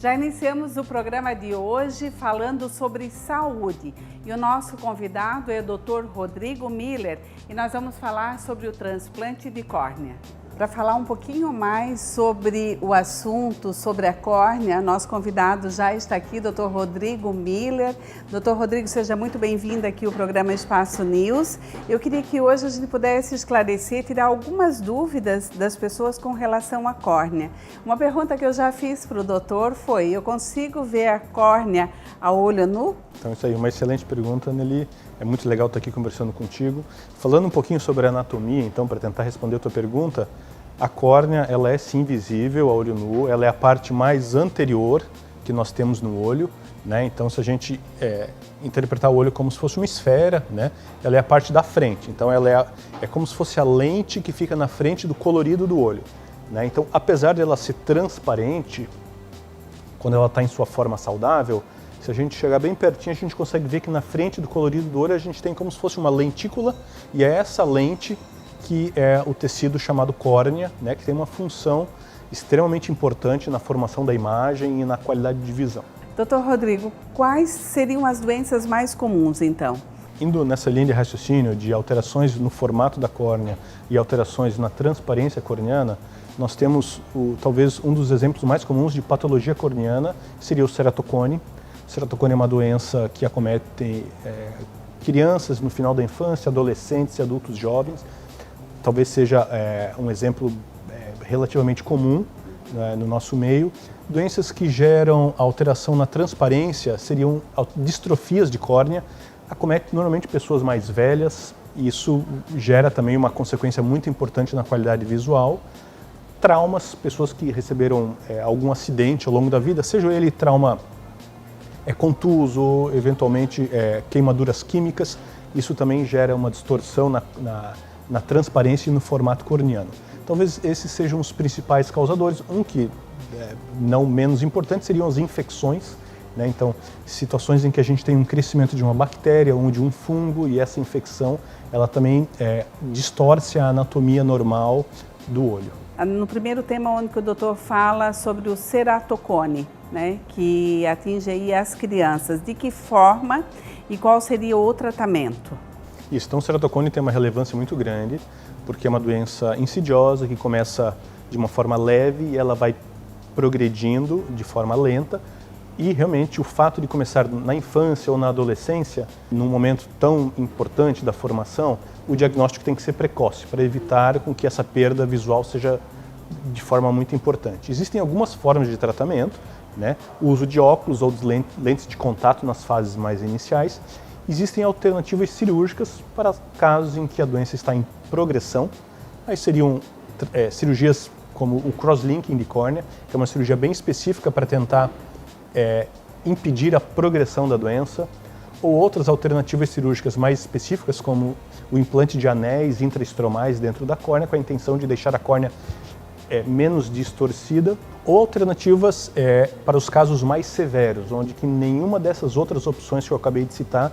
Já iniciamos o programa de hoje falando sobre saúde e o nosso convidado é o Dr. Rodrigo Miller e nós vamos falar sobre o transplante de córnea. Para falar um pouquinho mais sobre o assunto, sobre a córnea, nosso convidado já está aqui, Dr. Rodrigo Miller. Dr. Rodrigo, seja muito bem-vindo aqui ao programa Espaço News. Eu queria que hoje a gente pudesse esclarecer, tirar algumas dúvidas das pessoas com relação à córnea. Uma pergunta que eu já fiz para o doutor foi, eu consigo ver a córnea a olho nu? Então isso aí, uma excelente pergunta, Nelly. É muito legal estar aqui conversando contigo. Falando um pouquinho sobre a anatomia, então, para tentar responder a tua pergunta, a córnea, ela é sim visível a olho nu, ela é a parte mais anterior que nós temos no olho, né? Então, se a gente interpretar o olho como se fosse uma esfera, né? Ela é a parte da frente, então ela é como se fosse a lente que fica na frente do colorido do olho, né? Então, apesar de ela ser transparente, quando ela está em sua forma saudável, se a gente chegar bem pertinho, a gente consegue ver que na frente do colorido do olho a gente tem como se fosse uma lentícula, e é essa lente que é o tecido chamado córnea, né, que tem uma função extremamente importante na formação da imagem e na qualidade de visão. Dr. Rodrigo, quais seriam as doenças mais comuns, então? Indo nessa linha de raciocínio de alterações no formato da córnea e alterações na transparência corneana, nós temos talvez um dos exemplos mais comuns de patologia corneana, seria o ceratocone. O ceratocone é uma doença que acomete crianças no final da infância, adolescentes e adultos jovens. Talvez seja um exemplo relativamente comum, né, no nosso meio. Doenças que geram alteração na transparência seriam distrofias de córnea, acomete normalmente pessoas mais velhas, e isso gera também uma consequência muito importante na qualidade visual. Traumas, pessoas que receberam algum acidente ao longo da vida, seja ele trauma contuso, eventualmente queimaduras químicas, isso também gera uma distorção na transparência e no formato corneano. Talvez esses sejam os principais causadores. Um que não menos importante seriam as infecções, né? Então, situações em que a gente tem um crescimento de uma bactéria ou de um fungo e essa infecção, ela também distorce a anatomia normal do olho. No primeiro tema, onde o doutor fala sobre o ceratocone, né, que atinge aí as crianças, de que forma e qual seria o tratamento? Isso, então o ceratocone tem uma relevância muito grande, porque é uma doença insidiosa que começa de uma forma leve e ela vai progredindo de forma lenta, e realmente o fato de começar na infância ou na adolescência, num momento tão importante da formação, o diagnóstico tem que ser precoce, para evitar com que essa perda visual seja de forma muito importante. Existem algumas formas de tratamento, né? O uso de óculos ou de lentes de contato nas fases mais iniciais. Existem alternativas cirúrgicas para casos em que a doença está em progressão. Aí seriam cirurgias como o crosslinking de córnea, que é uma cirurgia bem específica para tentar impedir a progressão da doença, ou outras alternativas cirúrgicas mais específicas, como o implante de anéis intraestromais dentro da córnea, com a intenção de deixar a córnea menos distorcida, ou alternativas para os casos mais severos, onde que nenhuma dessas outras opções que eu acabei de citar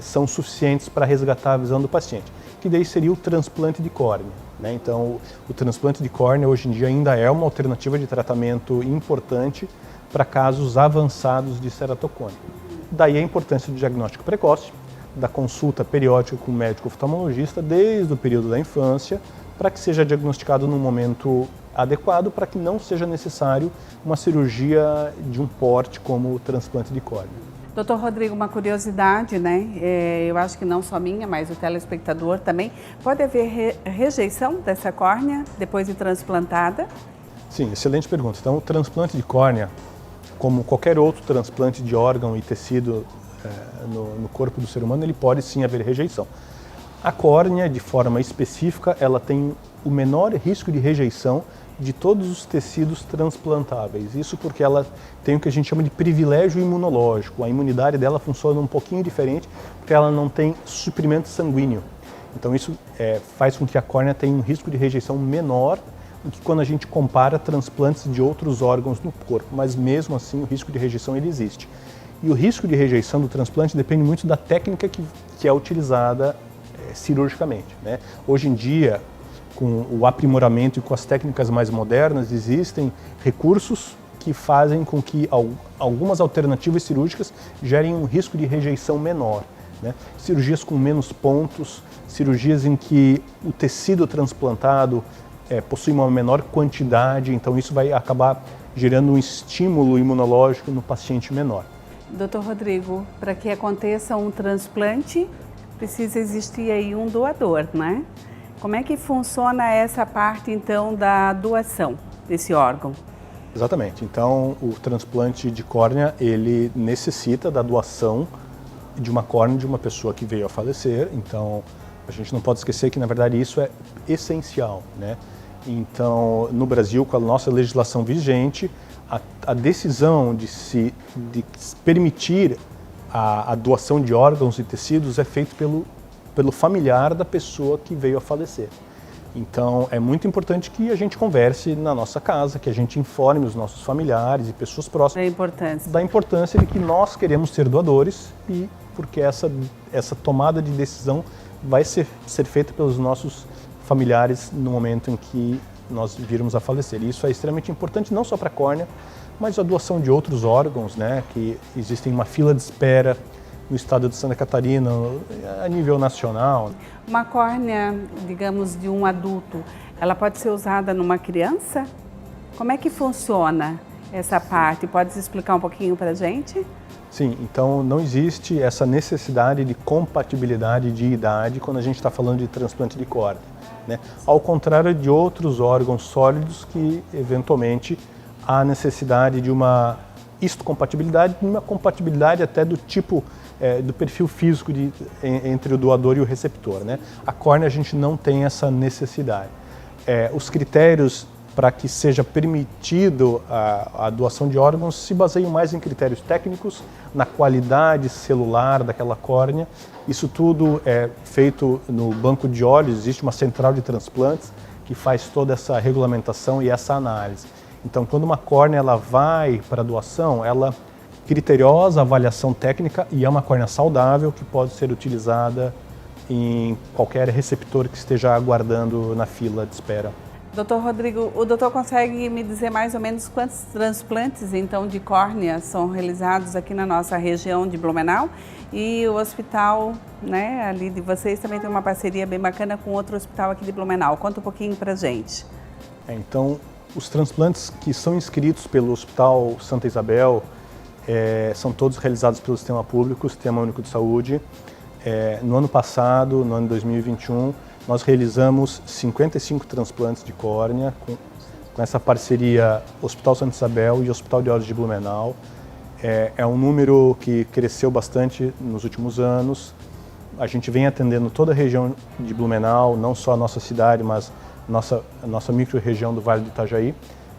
são suficientes para resgatar a visão do paciente, que daí seria o transplante de córnea, né? Então, o transplante de córnea hoje em dia ainda é uma alternativa de tratamento importante para casos avançados de ceratocone. Daí a importância do diagnóstico precoce, da consulta periódica com o médico oftalmologista desde o período da infância, para que seja diagnosticado no momento adequado, para que não seja necessário uma cirurgia de um porte como o transplante de córnea. Doutor Rodrigo, uma curiosidade, né? Eu acho que não só minha, mas o telespectador também. Pode haver rejeição dessa córnea depois de transplantada? Sim, excelente pergunta. Então, o transplante de córnea, como qualquer outro transplante de órgão e tecido no corpo do ser humano, ele pode sim haver rejeição. A córnea, de forma específica, ela tem o menor risco de rejeição de todos os tecidos transplantáveis. Isso porque ela tem o que a gente chama de privilégio imunológico. A imunidade dela funciona um pouquinho diferente, porque ela não tem suprimento sanguíneo. Então isso faz com que a córnea tenha um risco de rejeição menor do que quando a gente compara transplantes de outros órgãos no corpo. Mas mesmo assim o risco de rejeição ele existe. E o risco de rejeição do transplante depende muito da técnica que é utilizada cirurgicamente, né? Hoje em dia, com o aprimoramento e com as técnicas mais modernas, existem recursos que fazem com que algumas alternativas cirúrgicas gerem um risco de rejeição menor, né? Cirurgias com menos pontos, cirurgias em que o tecido transplantado possui uma menor quantidade, então isso vai acabar gerando um estímulo imunológico no paciente menor. Doutor Rodrigo, para que aconteça um transplante, precisa existir aí um doador, né? Como é que funciona essa parte, então, da doação desse órgão? Exatamente. Então, o transplante de córnea, ele necessita da doação de uma córnea de uma pessoa que veio a falecer. Então, a gente não pode esquecer que, na verdade, isso é essencial, né? Então, no Brasil, com a nossa legislação vigente, a decisão de permitir a doação de órgãos e tecidos é feita pelo familiar da pessoa que veio a falecer. Então, é muito importante que a gente converse na nossa casa, que a gente informe os nossos familiares e pessoas próximas da importância de que nós queremos ser doadores e porque essa tomada de decisão vai ser feita pelos nossos familiares no momento em que nós virmos a falecer. E isso é extremamente importante não só para a córnea, mas a doação de outros órgãos, né, que existem uma fila de espera no estado de Santa Catarina, a nível nacional. Uma córnea, digamos, de um adulto, ela pode ser usada numa criança? Como é que funciona essa parte? Pode explicar um pouquinho para a gente? Sim, então não existe essa necessidade de compatibilidade de idade quando a gente está falando de transplante de córnea, né? Ao contrário de outros órgãos sólidos que, eventualmente, há necessidade de uma histocompatibilidade, uma compatibilidade até do tipo, do perfil físico entre o doador e o receptor, né? A córnea a gente não tem essa necessidade. Os critérios para que seja permitido a doação de órgãos se baseiam mais em critérios técnicos, na qualidade celular daquela córnea. Isso tudo é feito no banco de olhos, existe uma central de transplantes que faz toda essa regulamentação e essa análise. Então, quando uma córnea ela vai para a doação, ela criteriosa avaliação técnica e é uma córnea saudável que pode ser utilizada em qualquer receptor que esteja aguardando na fila de espera. Doutor Rodrigo, o doutor consegue me dizer mais ou menos quantos transplantes então de córnea são realizados aqui na nossa região de Blumenau? E o hospital, né, ali de vocês também tem uma parceria bem bacana com outro hospital aqui de Blumenau. Conta um pouquinho pra gente. Então, os transplantes que são inscritos pelo Hospital Santa Isabel são todos realizados pelo Sistema Público, Sistema Único de Saúde. No ano passado, no ano 2021, nós realizamos 55 transplantes de córnea com essa parceria Hospital Santa Isabel e Hospital de Olhos de Blumenau. É um número que cresceu bastante nos últimos anos. A gente vem atendendo toda a região de Blumenau, não só a nossa cidade, mas a nossa micro-região do Vale do Itajaí.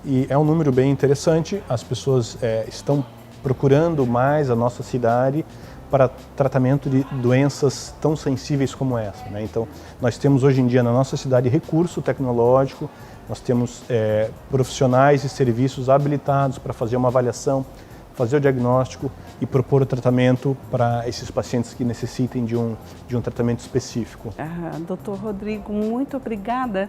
E é um número bem interessante, as pessoas estão procurando mais a nossa cidade para tratamento de doenças tão sensíveis como essa, né? Então, nós temos hoje em dia na nossa cidade recurso tecnológico, nós temos profissionais e serviços habilitados para fazer uma avaliação, fazer o diagnóstico e propor o tratamento para esses pacientes que necessitem de um tratamento específico. Doutor Rodrigo, muito obrigada,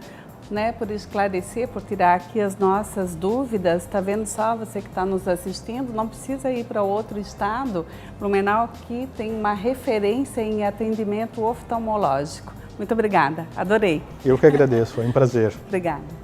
né, por esclarecer, por tirar aqui as nossas dúvidas. Está vendo só, você que está nos assistindo, não precisa ir para outro estado. Blumenau aqui tem uma referência em atendimento oftalmológico. Muito obrigada, adorei. Eu que agradeço, foi um prazer. Obrigada.